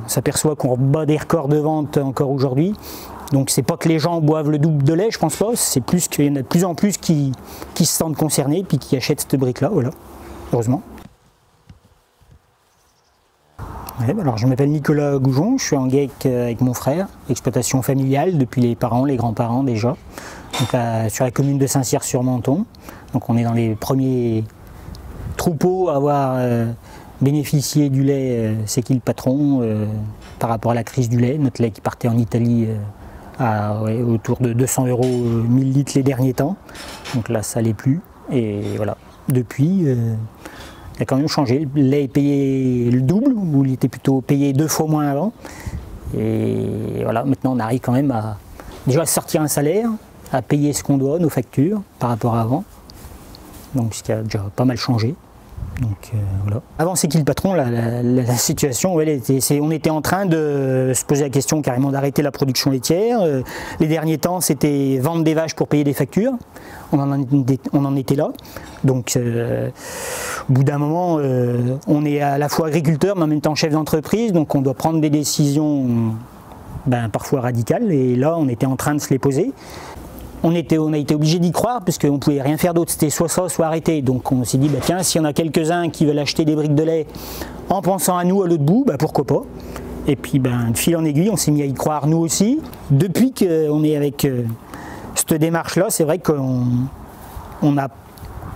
On s'aperçoit qu'on bat des records de vente encore aujourd'hui. Donc c'est pas que les gens boivent le double de lait, je pense pas, c'est plus qu'il y en a de plus en plus qui se sentent concernés puis qui achètent cette brique-là, voilà, heureusement. Ouais, alors je m'appelle Nicolas Goujon, je suis en GEC avec mon frère, exploitation familiale depuis les parents, les grands-parents déjà, donc sur la commune de Saint-Cyr-sur-Menthon. Donc on est dans les premiers troupeaux à avoir bénéficié du lait, c'est qui le patron, par rapport à la crise du lait, notre lait qui partait en Italie autour de 200 € 1000 litres les derniers temps, donc là ça l'est plus, et voilà, depuis il a quand même changé, le lait est payé le double, ou il était plutôt payé 2 fois moins avant, et voilà, maintenant on arrive quand même à déjà sortir un salaire, à payer ce qu'on doit, nos factures, par rapport à avant, donc ce qui a déjà pas mal changé. Donc, voilà. Avant c'est qui le patron, la situation, ouais, on était en train de se poser la question carrément d'arrêter la production laitière. Les derniers temps c'était vendre des vaches pour payer des factures, on en était là. Donc au bout d'un moment on est à la fois agriculteur mais en même temps chef d'entreprise, donc on doit prendre des décisions parfois radicales, et là on était en train de se les poser. On a été obligé d'y croire parce qu'on ne pouvait rien faire d'autre, c'était soit ça, soit arrêter. Donc on s'est dit, tiens, s'il y en a quelques-uns qui veulent acheter des briques de lait en pensant à nous à l'autre bout, pourquoi pas. Et puis de fil en aiguille, on s'est mis à y croire nous aussi. Depuis qu'on est avec cette démarche-là, c'est vrai qu'on a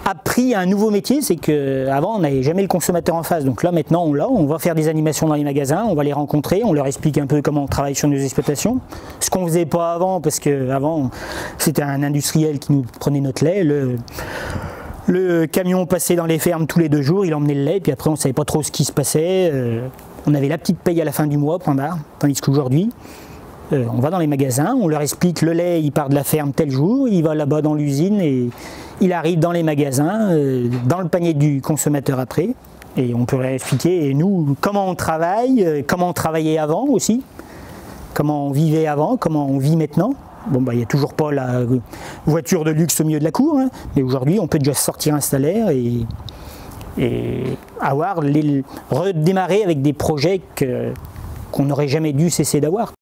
appris un nouveau métier, c'est qu'avant on n'avait jamais le consommateur en face, donc là maintenant on va faire des animations dans les magasins, on va les rencontrer, on leur explique un peu comment on travaille sur nos exploitations, ce qu'on ne faisait pas avant, parce qu'avant c'était un industriel qui nous prenait notre lait, le camion passait dans les fermes tous les 2 jours, il emmenait le lait, puis après on ne savait pas trop ce qui se passait, on avait la petite paye à la fin du mois, point barre, tandis qu'aujourd'hui on va dans les magasins, on leur explique le lait il part de la ferme tel jour, il va là-bas dans l'usine et il arrive dans les magasins, dans le panier du consommateur après, et on peut leur expliquer, et nous, comment on travaille, comment on travaillait avant aussi, comment on vivait avant, comment on vit maintenant. Bon, il n'y a toujours pas la voiture de luxe au milieu de la cour, hein, mais aujourd'hui on peut déjà sortir un salaire et redémarrer avec des projets qu'on n'aurait jamais dû cesser d'avoir.